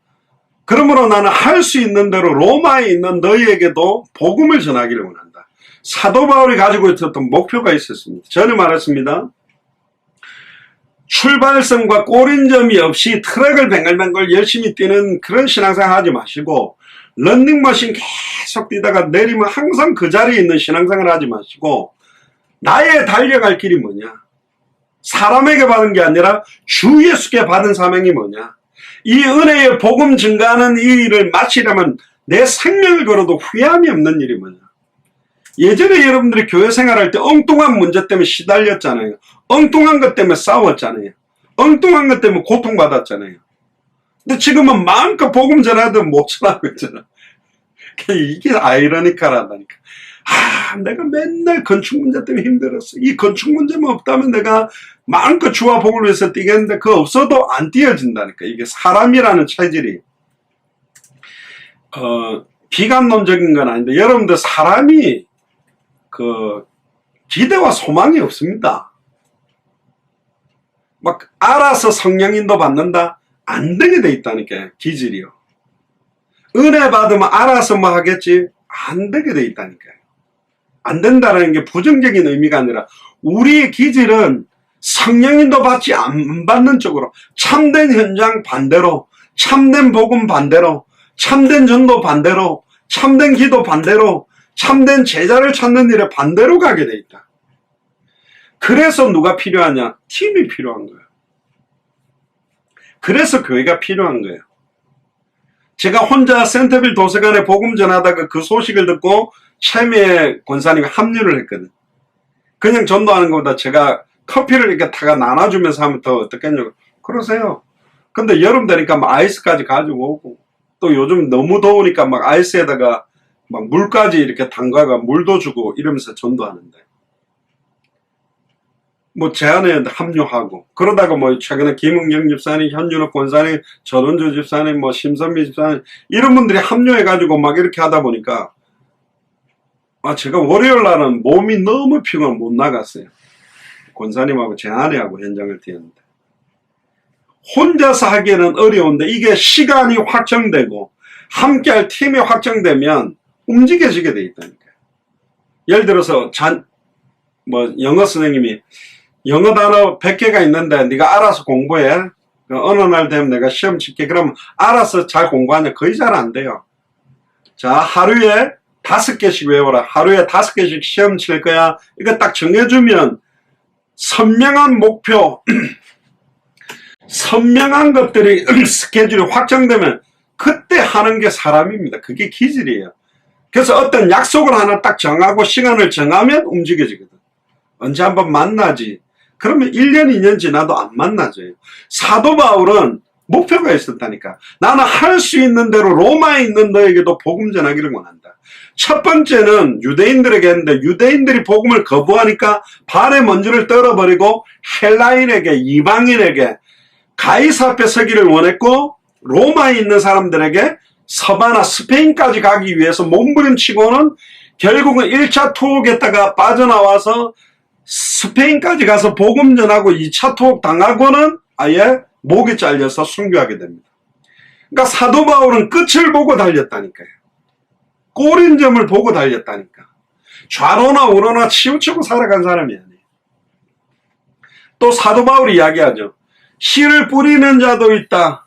그러므로 나는 할 수 있는 대로 로마에 있는 너희에게도 복음을 전하기를 원한다. 사도 바울이 가지고 있었던 목표가 있었습니다. 전에 말했습니다. 출발점과 꼬린점이 없이 트랙을 뱅글뱅글 열심히 뛰는 그런 신앙생활 하지 마시고, 런닝머신 계속 뛰다가 내리면 항상 그 자리에 있는 신앙생활 하지 마시고, 나의 달려갈 길이 뭐냐? 사람에게 받은 게 아니라 주 예수께 받은 사명이 뭐냐? 이 은혜의 복음 증가하는 이 일을 마치려면 내 생명을 걸어도 후회함이 없는 일이 뭐냐? 예전에 여러분들이 교회 생활할 때 엉뚱한 문제 때문에 시달렸잖아요. 엉뚱한 것 때문에 싸웠잖아요. 엉뚱한 것 때문에 고통받았잖아요. 근데 지금은 마음껏 복음 전하도 못 전하고 있잖아. 이게 아이러니컬하다니까. 내가 맨날 건축 문제 때문에 힘들었어. 이 건축 문제만 없다면 내가 마음껏 주와 복을 위해서 뛰겠는데 그거 없어도 안 뛰어진다니까. 이게 사람이라는 체질이 비관론적인 건 아닌데, 여러분들 사람이 기대와 소망이 없습니다. 막 알아서 성령인도 받는다? 안 되게 돼 있다니까, 기질이요. 은혜 받으면 알아서 뭐 하겠지? 안 되게 돼 있다니까요. 안 된다는 게 부정적인 의미가 아니라 우리의 기질은 성령인도 받지 안 받는 쪽으로, 참된 현장 반대로, 참된 복음 반대로, 참된 전도 반대로, 참된 기도 반대로, 참된 제자를 찾는 일에 반대로 가게 돼 있다. 그래서 누가 필요하냐? 팀이 필요한 거예요. 그래서 교회가 필요한 거예요. 제가 혼자 센터빌 도서관에 복음 전하다가 그 소식을 듣고 최미애 권사님이 합류를 했거든. 그냥 전도하는 것보다 제가 커피를 이렇게 타가 나눠주면서 하면 더 어떻겠냐고. 그러세요. 근데 여름 되니까 막 아이스까지 가지고 오고, 또 요즘 너무 더우니까 막 아이스에다가 막 물까지 이렇게 담가가 물도 주고 이러면서 전도하는데, 뭐 제안에 합류하고, 그러다가 뭐 최근에 김은경 집사님, 현준옥 권사님, 전원주 집사님, 뭐 심선미 집사님, 이런 분들이 합류해가지고 막 이렇게 하다 보니까, 제가 월요일 날은 몸이 너무 피곤해 못 나갔어요. 권사님하고 제 아내하고 현장을 뛰었는데, 혼자서 하기에는 어려운데 이게 시간이 확정되고 함께할 팀이 확정되면 움직여지게 돼 있다니까요. 예를 들어서 영어 선생님이 영어 단어 100개가 있는데 네가 알아서 공부해. 어느 날 되면 내가 시험 칠게. 그러면 알아서 잘 공부하냐? 거의 잘 안 돼요. 자, 하루에 5개씩 외워라. 하루에 5개씩 시험 칠 거야. 이거 딱 정해주면 선명한 목표, 선명한 것들이 스케줄이 확정되면 그때 하는 게 사람입니다. 그게 기질이에요. 그래서 어떤 약속을 하나 딱 정하고 시간을 정하면 움직여지거든. 언제 한번 만나지. 그러면 1년, 2년 지나도 안 만나져요. 사도 바울은 목표가 있었다니까. 나는 할 수 있는 대로 로마에 있는 너에게도 복음 전하기를 원한다. 첫 번째는 유대인들에게 했는데, 유대인들이 복음을 거부하니까 발에 먼지를 떨어버리고 헬라인에게, 이방인에게 가이사 앞에 서기를 원했고, 로마에 있는 사람들에게 서바나 스페인까지 가기 위해서 몸부림치고는 결국은 1차 투옥에다가 빠져나와서 스페인까지 가서 복음 전하고 2차 투옥 당하고는 아예 목이 잘려서 순교하게 됩니다. 그러니까 사도 바울은 끝을 보고 달렸다니까요. 꼬린 점을 보고 달렸다니까. 좌로나 우로나 치우치고 살아간 사람이 아니에요. 또 사도 바울이 이야기하죠. 씨를 뿌리는 자도 있다.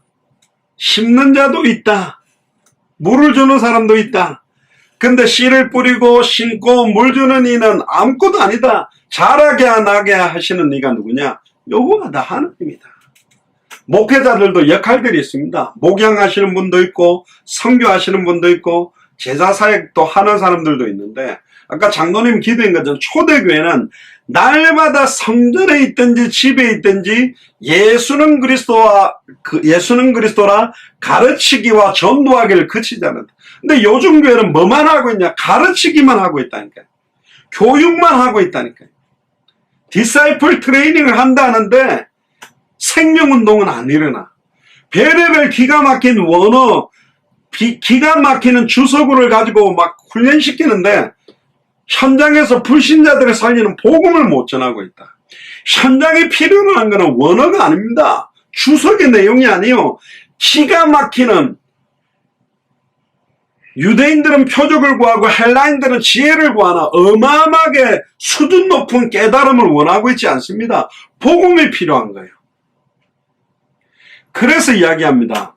심는 자도 있다. 물을 주는 사람도 있다. 근데 씨를 뿌리고 심고 물 주는 이는 아무것도 아니다. 자라게 나게 하시는 이가 누구냐? 여호와 나 하나님이다. 목회자들도 역할들이 있습니다. 목양하시는 분도 있고 선교하시는 분도 있고 제자사역도 하는 사람들도 있는데, 아까 장로님 기도인 것처럼 초대교회는 날마다 성전에 있든지 집에 있든지 예수는 그리스도라 가르치기와 전도하기를 그치지 않는다. 근데 요즘 교회는 뭐만 하고 있냐? 가르치기만 하고 있다니까요. 교육만 하고 있다니까요. 디사이플 트레이닝을 한다는데 생명운동은 안 일어나. 별의별 기가 막힌 원어, 기가 막히는 주석구를 가지고 막 훈련시키는데 현장에서 불신자들을 살리는 복음을 못 전하고 있다. 현장에 필요한 것은 원어가 아닙니다. 주석의 내용이 아니요. 기가 막히는, 유대인들은 표적을 구하고 헬라인들은 지혜를 구하나 어마어마하게 수준 높은 깨달음을 원하고 있지 않습니다. 복음이 필요한 거예요. 그래서 이야기합니다.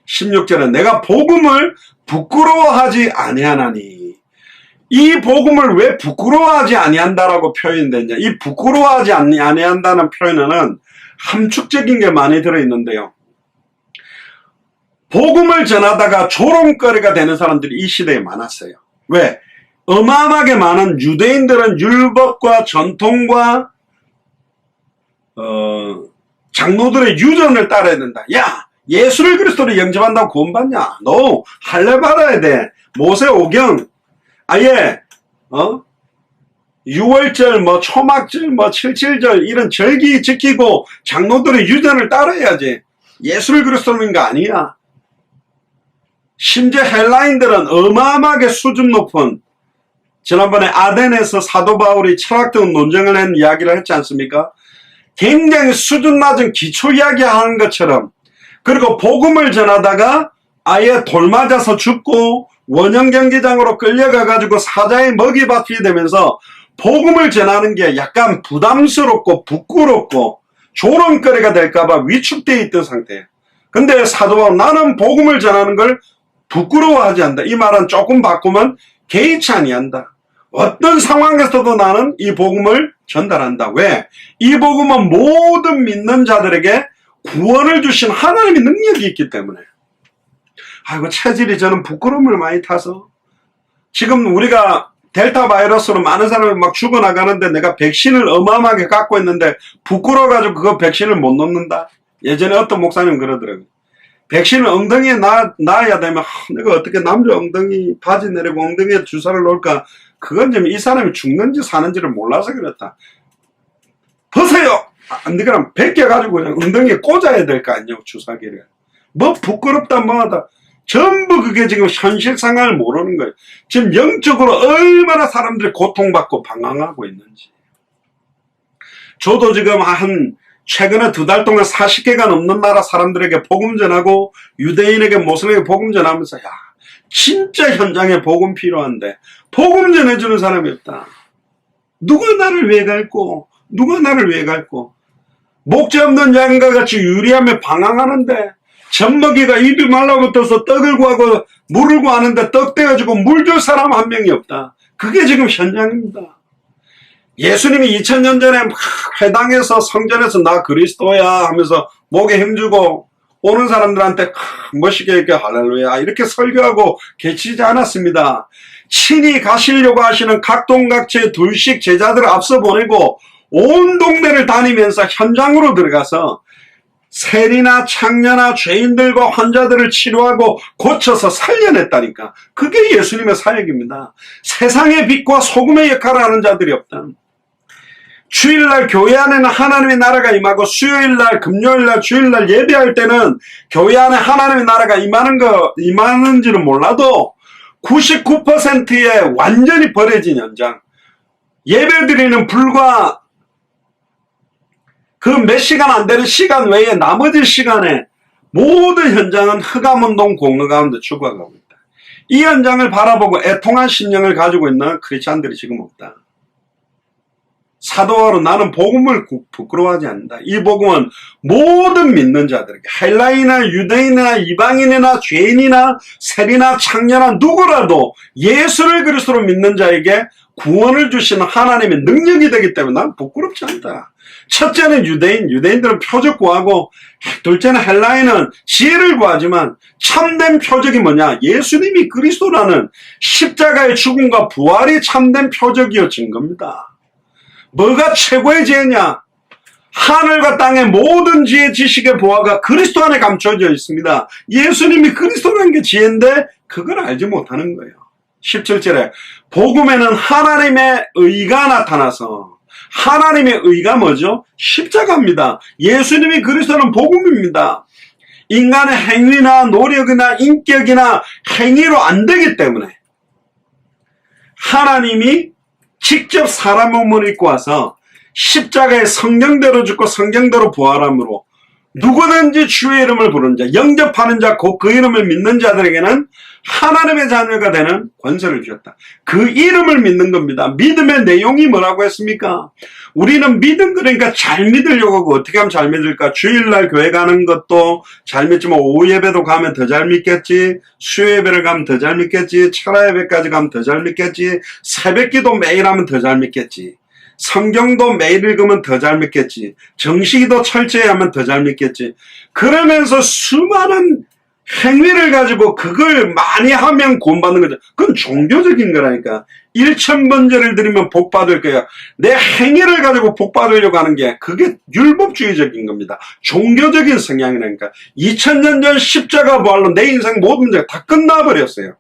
16절에 내가 복음을 부끄러워하지 아니하나니. 이 복음을 왜 부끄러워하지 아니한다라고 표현됐냐. 이 부끄러워하지 아니한다는 표현에는 함축적인 게 많이 들어있는데요. 복음을 전하다가 조롱거리가 되는 사람들이 이 시대에 많았어요. 왜? 어마어마하게 많은 유대인들은 율법과 전통과 장로들의 유전을 따라야 된다. 야, 예수를 그리스도로 영접한다고 구원받냐? 너 할례 받아야 돼. 모세 오경 아예 6월절 초막절 77절 이런 절기 지키고 장로들의 유전을 따라야지. 예수를 그리스도로 믿는 거 아니야. 심지어 헬라인들은 어마어마하게 수준 높은, 지난번에 아덴에서 사도 바울이 철학적 논쟁을 한 이야기를 했지 않습니까? 굉장히 수준 낮은 기초 이야기하는 것처럼, 그리고 복음을 전하다가 아예 돌맞아서 죽고 원형 경기장으로 끌려가가지고 사자의 먹이밭이 되면서 복음을 전하는 게 약간 부담스럽고 부끄럽고 조롱거리가 될까봐 위축되어 있던 상태예요. 근데 사도 바울 나는 복음을 전하는 걸 부끄러워하지 않는다. 이 말은 조금 바꾸면 개의치 아니한다. 어떤 상황에서도 나는 이 복음을 전달한다. 왜? 이 복음은 모든 믿는 자들에게 구원을 주신 하나님의 능력이 있기 때문에. 아이고 체질이 저는 부끄러움을 많이 타서 지금 우리가 델타 바이러스로 많은 사람이 막 죽어나가는데 내가 백신을 어마어마하게 갖고 있는데 부끄러워가지고 그거 백신을 못 놓는다. 예전에 어떤 목사님 그러더라고요. 백신을 엉덩이에 놔야 되면 내가 어떻게 남자 엉덩이 바지 내리고 엉덩이에 주사를 놓을까. 그건 좀 이 사람이 죽는지 사는지를 몰라서 그렇다. 벗어요. 안 되거나 벗겨가지고 그냥 엉덩이에 꽂아야 될 거 아니에요. 주사기를. 뭐 부끄럽다 뭐하다. 전부 그게 지금 현실 상황을 모르는 거예요. 지금 영적으로 얼마나 사람들이 고통받고 방황하고 있는지. 저도 지금 최근에 2달 동안 40개가 넘는 나라 사람들에게 복음 전하고 유대인에게 모슬에게 복음 전하면서 야 진짜 현장에 복음 필요한데 복음 전해주는 사람이 없다. 누가 나를 위해 갈고 누가 나를 위해 갈고 목재 없는 양과 같이 유리하며 방황하는데 젖먹이가 입이 말라붙어서 떡을 구하고 물을 구하는데 떡 떼가지고 물 줄 사람 한 명이 없다. 그게 지금 현장입니다. 예수님이 2000년 전에 막 회당에서 성전에서 나 그리스도야 하면서 목에 힘주고 오는 사람들한테 멋있게 이렇게 할렐루야 이렇게 설교하고 계시지 않았습니다. 친히 가시려고 하시는 각동각체 둘씩 제자들을 앞서 보내고 온 동네를 다니면서 현장으로 들어가서 세리나 창녀나 죄인들과 환자들을 치료하고 고쳐서 살려냈다니까. 그게 예수님의 사역입니다. 세상의 빛과 소금의 역할을 하는 자들이 없다. 주일날 교회 안에는 하나님의 나라가 임하고 수요일날 금요일날 주일날 예배할 때는 교회 안에 하나님의 나라가 임하는지는 몰라도 99%의 완전히 버려진 현장, 예배드리는 불과 그 몇 시간 안 되는 시간 외에 나머지 시간에 모든 현장은 흑암운동 공로 가운데 죽어가고 있다. 이 현장을 바라보고 애통한 심령을 가지고 있는 크리스찬들이 지금 없다. 사도 바울은 나는 복음을 부끄러워하지 않는다. 이 복음은 모든 믿는 자들에게 헬라인이나 유대인이나 이방인이나 죄인이나 세리나 창녀나 누구라도 예수를 그리스도로 믿는 자에게 구원을 주시는 하나님의 능력이 되기 때문에 난 부끄럽지 않다. 첫째는 유대인들은 표적 구하고 둘째는 헬라인은 지혜를 구하지만 참된 표적이 뭐냐? 예수님이 그리스도라는 십자가의 죽음과 부활이 참된 표적이어 증거입니다. 뭐가 최고의 지혜냐? 하늘과 땅의 모든 지혜 지식의 보화가 그리스도 안에 감춰져 있습니다. 예수님이 그리스도라는 게 지혜인데 그걸 알지 못하는 거예요. 17절에 복음에는 하나님의 의가 나타나서 하나님의 의가 뭐죠? 십자가입니다. 예수님이 그리스도는 복음입니다. 인간의 행위나 노력이나 인격이나 행위로 안 되기 때문에 하나님이 직접 사람 몸을 입고 와서 십자가에 성경대로 죽고 성경대로 부활함으로 누구든지 주의 이름을 부르는 자, 영접하는 자, 곧 그 이름을 믿는 자들에게는 하나님의 자녀가 되는 권세를 주셨다. 그 이름을 믿는 겁니다. 믿음의 내용이 뭐라고 했습니까? 우리는 믿음, 그러니까 잘 믿으려고 하고 어떻게 하면 잘 믿을까? 주일날 교회 가는 것도 잘 믿지만 오후 예배도 가면 더 잘 믿겠지, 수요 예배를 가면 더 잘 믿겠지, 철야 예배까지 가면 더 잘 믿겠지, 새벽 기도 매일 하면 더 잘 믿겠지, 성경도 매일 읽으면 더 잘 믿겠지, 정식기도 철저히 하면 더 잘 믿겠지. 그러면서 수많은 행위를 가지고 그걸 많이 하면 구원받는 거죠. 그건 종교적인 거라니까. 1000번제를 드리면 복 받을 거야. 내 행위를 가지고 복 받으려고 하는 게 그게 율법주의적인 겁니다. 종교적인 성향이라니까. 2000년 전 십자가 부활로 내 인생 모든 문제가 다 끝나버렸어요.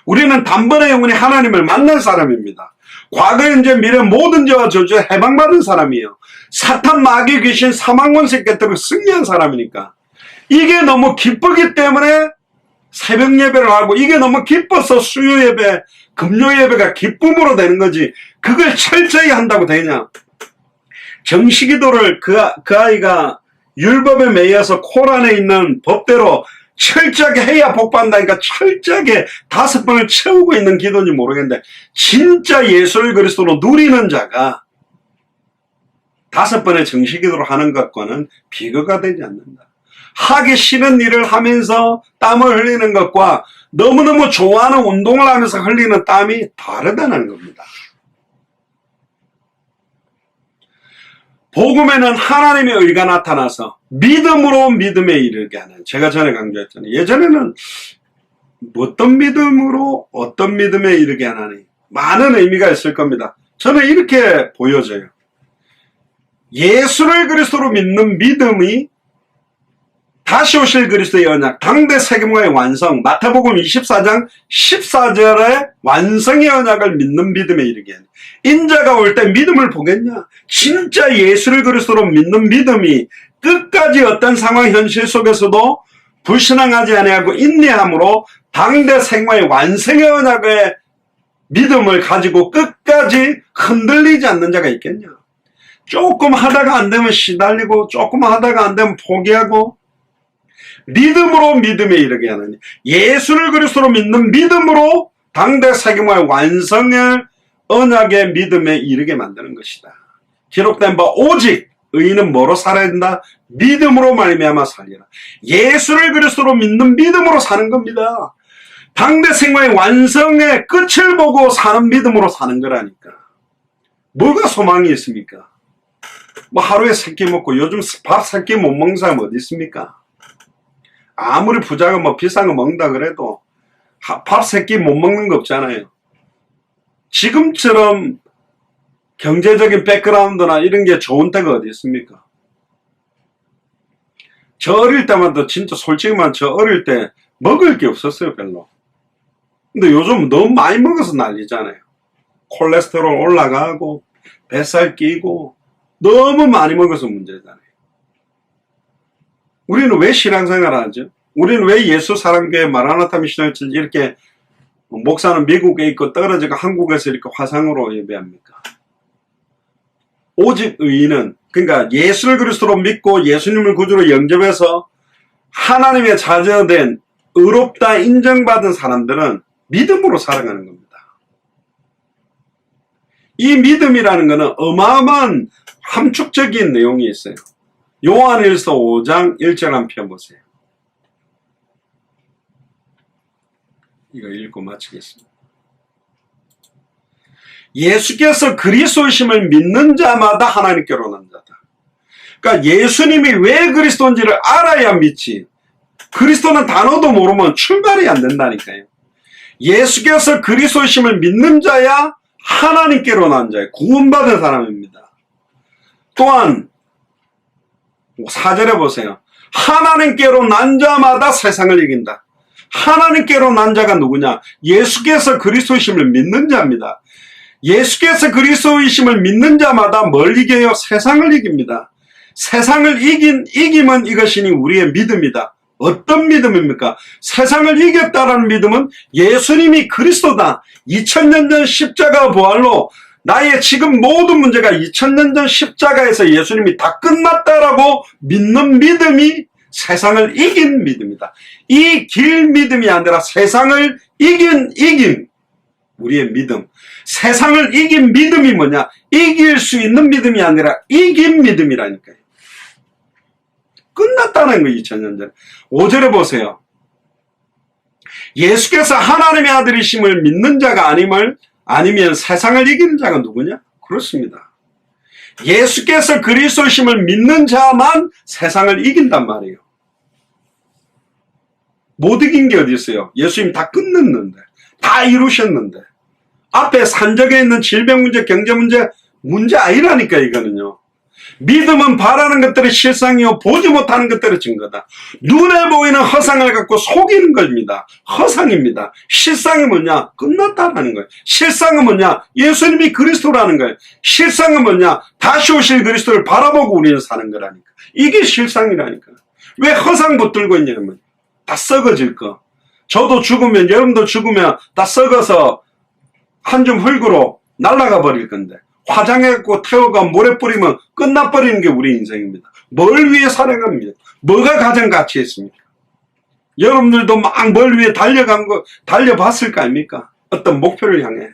우리는 단번에 영원히 하나님을 만난 사람입니다. 과거, 현재, 미래 모든 죄와 저주에 해방받은 사람이에요. 사탄, 마귀, 귀신, 사망권세 깨뜨리고 승리한 사람이니까. 이게 너무 기쁘기 때문에 새벽 예배를 하고, 이게 너무 기뻐서 수요 예배, 금요 예배가 기쁨으로 되는 거지. 그걸 철저히 한다고 되냐? 정식기도를 그 아이가 율법에 매여서 코란에 있는 법대로 철저하게 해야 복 받는다니까 철저하게 5번을 채우고 있는 기도인지 모르겠는데, 진짜 예수를 그리스도로 누리는 자가 5번의 정식기도를 하는 것과는 비교가 되지 않는다. 하기 싫은 일을 하면서 땀을 흘리는 것과 너무너무 좋아하는 운동을 하면서 흘리는 땀이 다르다는 겁니다. 복음에는 하나님의 의가 나타나서 믿음으로 믿음에 이르게 하는, 제가 전에 강조했잖아요. 예전에는 어떤 믿음으로 어떤 믿음에 이르게 하나니 많은 의미가 있을 겁니다. 저는 이렇게 보여져요. 예수를 그리스도로 믿는 믿음이 다시 오실 그리스도의 언약, 당대 세계문화의 완성, 마태복음 24장 14절의 완성의 언약을 믿는 믿음에 이르게 하니, 인자가 올 때 믿음을 보겠냐? 진짜 예수를 그리스도로 믿는 믿음이 끝까지 어떤 상황 현실 속에서도 불신앙하지 아니하고 인내함으로 당대 생활의 완성의 언약의 믿음을 가지고 끝까지 흔들리지 않는 자가 있겠냐? 조금 하다가 안 되면 시달리고, 조금 하다가 안 되면 포기하고, 믿음으로 믿음에 이르게 하느니, 예수를 그리스도로 믿는 믿음으로 당대 세계문화의 완성의 언약의 믿음에 이르게 만드는 것이다. 기록된 바 오직 의인은 뭐로 살아야 된다? 믿음으로 말미암아 살리라. 예수를 그리스도로 믿는 믿음으로 사는 겁니다. 당대 생활의 완성의 끝을 보고 사는 믿음으로 사는 거라니까. 뭐가 소망이 있습니까? 뭐 하루에 3끼 먹고, 요즘 밥 3끼 못 먹는 사람 어디 있습니까? 아무리 부자가 뭐 비싼 거 먹는다 그래도 밥 3끼 못 먹는 거 없잖아요. 지금처럼 경제적인 백그라운드나 이런 게 좋은 때가 어디 있습니까? 저 어릴 때마다 진짜 솔직히 말하면 저 어릴 때 먹을 게 없었어요, 별로. 근데 요즘 너무 많이 먹어서 난리잖아요. 콜레스테롤 올라가고 뱃살 끼고 너무 많이 먹어서 문제잖아요. 우리는 왜 신앙생활을 하죠? 우리는 왜 예수 사랑교회 마라나타 미셔널 처치 이렇게 목사는 미국에 있고 떨어지고 한국에서 이렇게 화상으로 예배합니까? 오직 의인은, 그러니까 예수를 그리스도로 믿고 예수님을 구주로 영접해서 하나님의 자녀된 의롭다 인정받은 사람들은 믿음으로 살아가는 겁니다. 이 믿음이라는 것은 어마어마한 함축적인 내용이 있어요. 요한일서 5장 1절 한 편 보세요. 이거 읽고 마치겠습니다. 예수께서 그리스도이심을 믿는 자마다 하나님께로 난 자다. 그러니까 예수님이 왜 그리스도인지를 알아야 믿지. 그리스도는 단어도 모르면 출발이 안 된다니까요. 예수께서 그리스도이심을 믿는 자야 하나님께로 난 자예요. 구원받은 사람입니다. 또한 4절에 보세요. 하나님께로 난 자마다 세상을 이긴다. 하나님께로 난 자가 누구냐? 예수께서 그리스도이심을 믿는 자입니다. 예수께서 그리스도이심을 믿는 자마다 뭘 이겨요? 세상을 이깁니다. 세상을 이김은 이것이니 우리의 믿음이다. 어떤 믿음입니까? 세상을 이겼다라는 믿음은 예수님이 그리스도다. 2000년 전 십자가 부활로 나의 지금 모든 문제가 2000년 전 십자가에서 예수님이 다 끝났다라고 믿는 믿음이 세상을 이긴 믿음이다. 이 길 믿음이 아니라 세상을 이긴 우리의 믿음. 세상을 이긴 믿음이 뭐냐? 이길 수 있는 믿음이 아니라 이긴 믿음이라니까요. 끝났다는 거예요. 2000년 전에. 5절에 보세요. 예수께서 하나님의 아들이심을 믿는 자가 아니면 세상을 이기는 자가 누구냐? 그렇습니다. 예수께서 그리스도심을 믿는 자만 세상을 이긴단 말이에요. 못 이긴 게 어디 있어요? 예수님 다 끝냈는데, 다 이루셨는데, 앞에 산적에 있는 질병 문제, 경제 문제 아니라니까 이거는요. 믿음은 바라는 것들의 실상이요 보지 못하는 것들의 증거다. 눈에 보이는 허상을 갖고 속이는 겁니다. 허상입니다. 실상이 뭐냐? 끝났다라는 거예요. 실상은 뭐냐? 예수님이 그리스도라는 거예요. 실상은 뭐냐? 다시 오실 그리스도를 바라보고 우리는 사는 거라니까. 이게 실상이라니까. 왜 허상 붙들고 있냐면 다 썩어질 거. 저도 죽으면, 여러분도 죽으면 다 썩어서 한 줌 흙으로 날아가 버릴 건데, 화장해갖고 태워가 물에 뿌리면 끝나버리는 게 우리 인생입니다. 뭘 위해 살아갑니다. 뭐가 가장 가치 있습니까? 여러분들도 막 뭘 위해 달려봤을 거 아닙니까? 어떤 목표를 향해.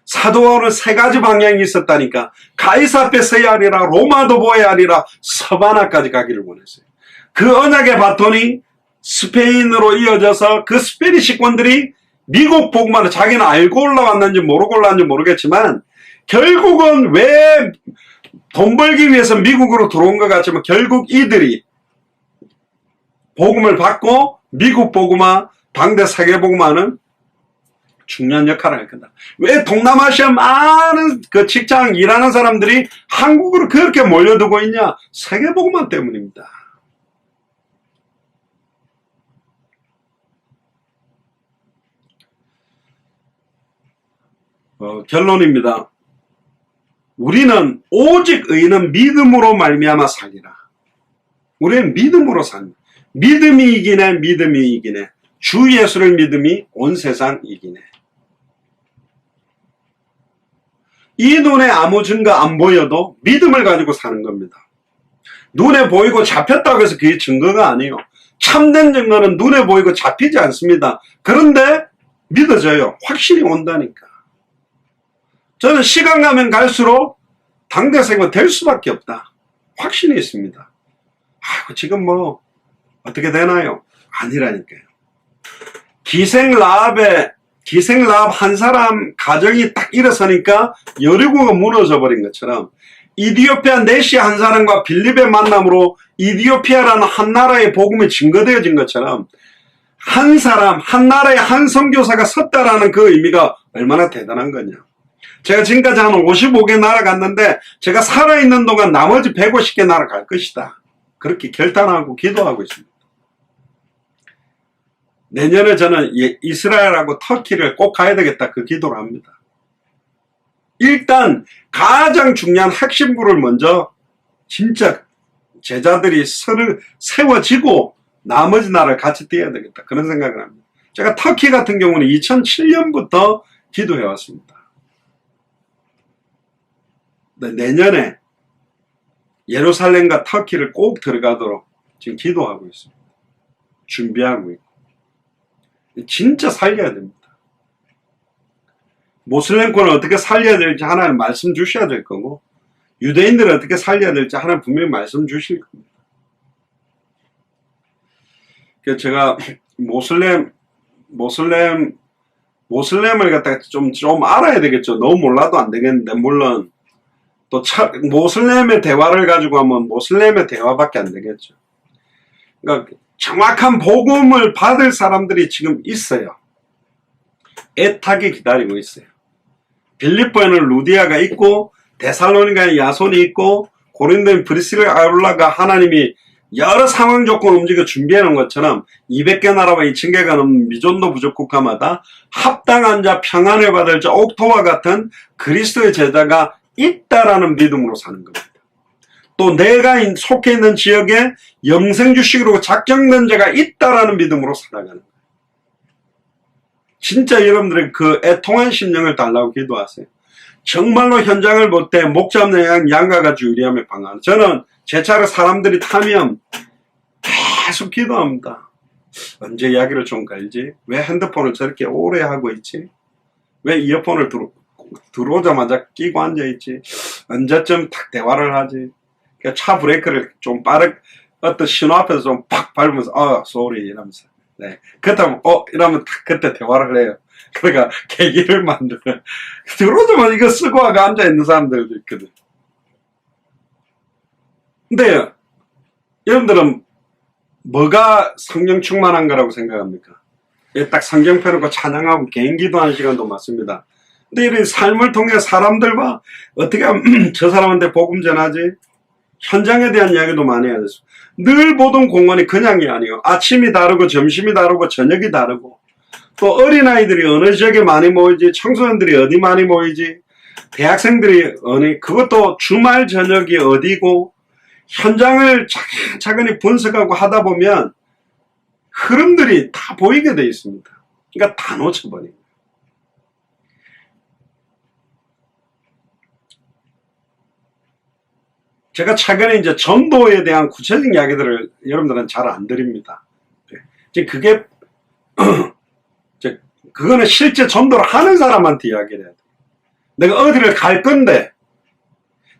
사도 바울은 세 가지 방향이 있었다니까. 가이사 앞에 서야 하리라, 로마도 보아야 하리라, 서바나까지 가기를 원했어요. 그 언약의 바톤이 스페인으로 이어져서 그 스페니시권들이 미국 복음화를 자기는 알고 올라왔는지 모르고 올라왔는지 모르겠지만 결국은 왜 돈 벌기 위해서 미국으로 들어온 것 같지만 결국 이들이 복음을 받고 미국 복음화, 당대 세계 복음화는 중요한 역할을 할 거다. 왜 동남아시아 많은 그 직장 일하는 사람들이 한국으로 그렇게 몰려들고 있냐? 세계 복음화 때문입니다. 결론입니다. 우리는 오직 의인은 믿음으로 말미암아 살리라. 우리는 믿음으로 삽니다. 믿음이 이기네, 믿음이 이기네. 주 예수를 믿음이 온 세상 이기네. 이 눈에 아무 증거 안 보여도 믿음을 가지고 사는 겁니다. 눈에 보이고 잡혔다고 해서 그게 증거가 아니에요. 참된 증거는 눈에 보이고 잡히지 않습니다. 그런데 믿어져요. 확신이 온다니까. 저는 시간 가면 갈수록 당대생은 될 수밖에 없다. 확신이 있습니다. 지금 뭐 어떻게 되나요? 아니라니까요. 기생 라합 한 사람 가정이 딱 일어서니까 여리고가 무너져 버린 것처럼 이디오피아 네시 한 사람과 빌립의 만남으로 이디오피아라는 한 나라의 복음이 증거되어진 것처럼 한 사람, 한 나라의 한 선교사가 섰다라는 그 의미가 얼마나 대단한 거냐. 제가 지금까지 한 55개 나라 갔는데 제가 살아있는 동안 나머지 150개 나라 갈 것이다. 그렇게 결단하고 기도하고 있습니다. 내년에 저는 이스라엘하고 터키를 꼭 가야 되겠다 그 기도를 합니다. 일단 가장 중요한 핵심부를 먼저 진짜 제자들이 세워지고 나머지 나라를 같이 뛰어야 되겠다 그런 생각을 합니다. 제가 터키 같은 경우는 2007년부터 기도해 왔습니다. 내년에 예루살렘과 터키를 꼭 들어가도록 지금 기도하고 있습니다. 준비하고 있고. 진짜 살려야 됩니다. 모슬렘권을 어떻게 살려야 될지 하나님 말씀 주셔야 될 거고, 유대인들을 어떻게 살려야 될지 하나님 분명히 말씀 주실 겁니다. 그래서 제가 모슬렘을 갖다가 좀 알아야 되겠죠. 너무 몰라도 안 되겠는데, 물론 또 모슬렘의 대화를 가지고 하면 모슬렘의 대화밖에 안 되겠죠. 그러니까 정확한 복음을 받을 사람들이 지금 있어요. 애타게 기다리고 있어요. 빌립보에는 루디아가 있고 데살로니가에 야손이 있고 고린도인 브리스라 아울라가 하나님이 여러 상황 조건 움직여 준비해 놓은 것처럼 200개 나라와 2000개가 넘는 미존도 부족 국가마다 합당한 자, 평안을 받을 자, 옥토와 같은 그리스도의 제자가 있다라는 믿음으로 사는 겁니다. 또 내가 속해 있는 지역에 영생주식으로 작정된 자가 있다라는 믿음으로 살아가는 거예요. 진짜 여러분들의 그 애통한 심령을 달라고 기도하세요. 정말로 현장을 볼 때 목 잡는 양과 같이 유리함에 방황하는. 저는 제 차를 사람들이 타면 계속 기도합니다. 언제 이야기를 좀 걸지? 왜 핸드폰을 저렇게 오래 하고 있지? 왜 이어폰을 들어오자마자 끼고 앉아있지? 언제쯤 탁 대화를 하지? 차 브레이크를 좀 어떤 신호 앞에서 좀 팍 밟으면서, sorry, 이러면서. 네. 그렇다면, 이러면 딱 그때 대화를 해요. 그러니까, 계기를 만들어. 들어오자마자 이거 쓰고 하고 앉아있는 사람들도 있거든. 근데, 여러분들은 뭐가 성령 충만한 거라고 생각합니까? 딱 성경 펴놓고 찬양하고 개인 기도하는 시간도 많습니다. 근데 이런 삶을 통해 사람들과 어떻게 하면 저 사람한테 복음 전하지? 현장에 대한 이야기도 많이 해야 됐어. 늘 보던 공원이 그냥이 아니에요. 아침이 다르고 점심이 다르고 저녁이 다르고 또 어린아이들이 어느 지역에 많이 모이지, 청소년들이 어디 많이 모이지, 대학생들이 그것도 주말 저녁이 어디고 현장을 차근히 분석하고 하다 보면 흐름들이 다 보이게 돼 있습니다. 그러니까 다 놓쳐버립니다. 제가 최근에 이제 전도에 대한 구체적인 이야기들을 여러분들은 잘 안 드립니다. 이제 그거는 실제 전도를 하는 사람한테 이야기를 해야 돼. 내가 어디를 갈 건데,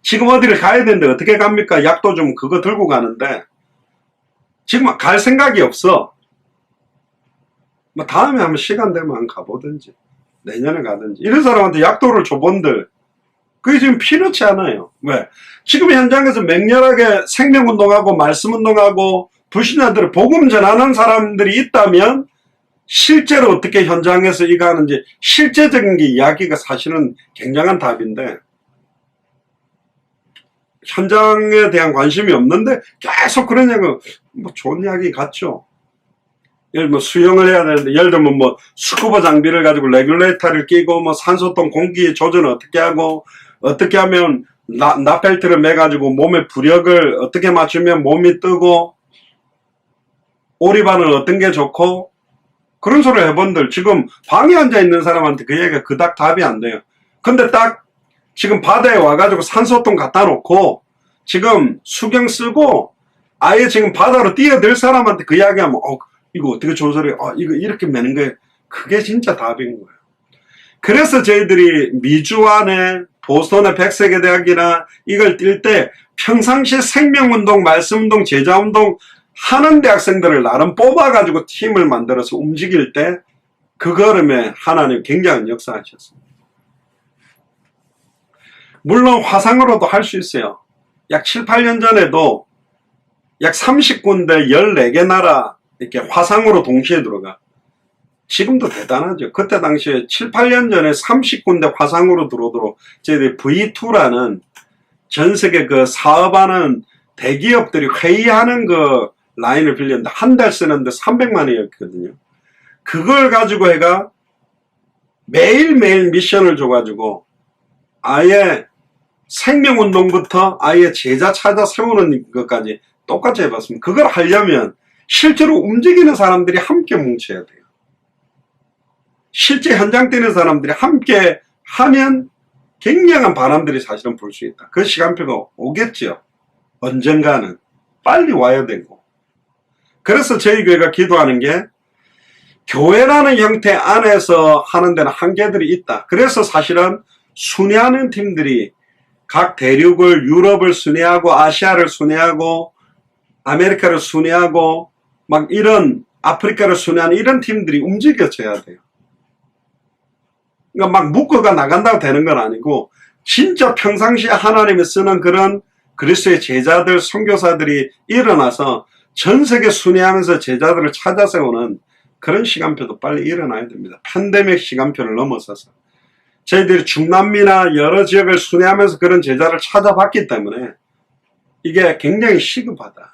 지금 어디를 가야 되는데 어떻게 갑니까? 약도 좀 그거 들고 가는데, 지금 갈 생각이 없어. 뭐 다음에 한번 시간 되면 한번 가보든지, 내년에 가든지. 이런 사람한테 약도를 줘본들, 그게 지금 필요치 않아요. 왜? 지금 현장에서 맹렬하게 생명운동하고 말씀운동하고 불신자들을 복음 전하는 사람들이 있다면 실제로 어떻게 현장에서 이거 하는지 실제적인 게 이야기가 사실은 굉장한 답인데 현장에 대한 관심이 없는데 계속 그런 이야기, 뭐 좋은 이야기 같죠. 예를 들면 수영을 해야 되는데 예를 들면 뭐 스쿠버 장비를 가지고 레귤레이터를 끼고 뭐 산소통 공기 조절을 어떻게 하고 어떻게 하면 나펠트를 매가지고 몸에 부력을 어떻게 맞추면 몸이 뜨고 오리발은 어떤 게 좋고 그런 소리 해본들 지금 방에 앉아있는 사람한테 그 얘기가 그닥 답이 안 돼요. 근데 딱 지금 바다에 와가지고 산소통 갖다 놓고 지금 수경 쓰고 아예 지금 바다로 뛰어들 사람한테 그 이야기하면 이거 어떻게 조절해? 이거 이렇게 매는 거예요. 그게 진짜 답인 거예요. 그래서 저희들이 미주 안에 보스턴의 백세계대학이나 이걸 뛸 때 평상시에 생명운동, 말씀운동, 제자운동 하는 대학생들을 나름 뽑아가지고 팀을 만들어서 움직일 때 그 걸음에 하나님 굉장한 역사하셨습니다. 물론 화상으로도 할 수 있어요. 약 7, 8년 전에도 약 30군데 14개 나라 이렇게 화상으로 동시에 들어가. 지금도 대단하죠. 그때 당시에 7, 8년 전에 30군데 화상으로 들어오도록 저희들이 V2라는 전 세계 그 사업하는 대기업들이 회의하는 그 라인을 빌렸는데 한 달 쓰는데 300만 원이었거든요. 그걸 가지고 해가 매일매일 미션을 줘가지고 아예 생명운동부터 아예 제자 찾아 세우는 것까지 똑같이 해봤습니다. 그걸 하려면 실제로 움직이는 사람들이 함께 뭉쳐야 돼요. 실제 현장 뛰는 사람들이 함께 하면 굉장한 바람들이 사실은 불 수 있다. 그 시간표가 오겠죠. 언젠가는 빨리 와야 되고. 그래서 저희 교회가 기도하는 게 교회라는 형태 안에서 하는 데는 한계들이 있다. 그래서 사실은 순회하는 팀들이 각 대륙을 유럽을 순회하고 아시아를 순회하고 아메리카를 순회하고 막 이런 아프리카를 순회하는 이런 팀들이 움직여져야 돼요. 그러니까 막 묶어가 나간다고 되는 건 아니고 진짜 평상시에 하나님이 쓰는 그런 그리스도의 제자들, 선교사들이 일어나서 전 세계 순회하면서 제자들을 찾아 세우는 그런 시간표도 빨리 일어나야 됩니다. 팬데믹 시간표를 넘어서서. 저희들이 중남미나 여러 지역을 순회하면서 그런 제자를 찾아봤기 때문에 이게 굉장히 시급하다.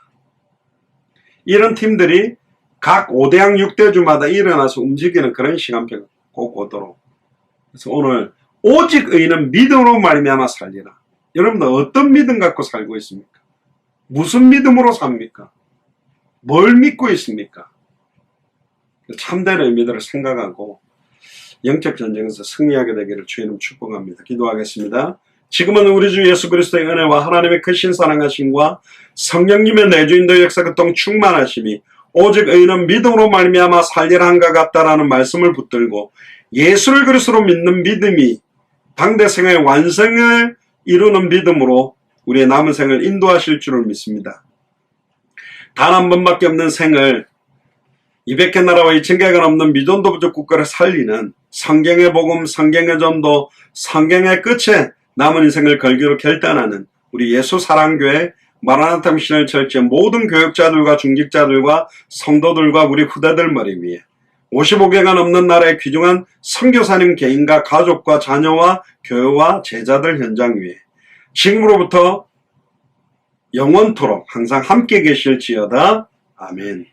이런 팀들이 각 5대양 6대주마다 일어나서 움직이는 그런 시간표가 꼭 오도록. 그래서 오늘 오직 의인은 믿음으로 말미암아 살리라. 여러분들 어떤 믿음 갖고 살고 있습니까? 무슨 믿음으로 삽니까? 뭘 믿고 있습니까? 참된 의미들을 생각하고 영적 전쟁에서 승리하게 되기를 주님 축복합니다. 기도하겠습니다. 지금은 우리 주 예수 그리스도의 은혜와 하나님의 크신 사랑하심과 성령님의 내주인도의 역사 교통 충만하심이 오직 의인은 믿음으로 말미암아 살리라 한가 같다라는 말씀을 붙들고 예수를 그리스도로 믿는 믿음이 당대 생의 완성을 이루는 믿음으로 우리의 남은 생을 인도하실 줄을 믿습니다. 단 한 번밖에 없는 생을 200개 나라와 2000개가 넘는 미전도 부족 국가를 살리는 성경의 복음, 성경의 전도, 성경의 끝에 남은 인생을 걸기로 결단하는 우리 예수 사랑교회 마라나타 미셔널 철치의 모든 교육자들과 중직자들과 성도들과 우리 후대들 머리 위에 55개가 넘는 나라의 귀중한 선교사님 개인과 가족과 자녀와 교회와 제자들 현장 위에 지금으로부터 영원토록 항상 함께 계실지어다. 아멘.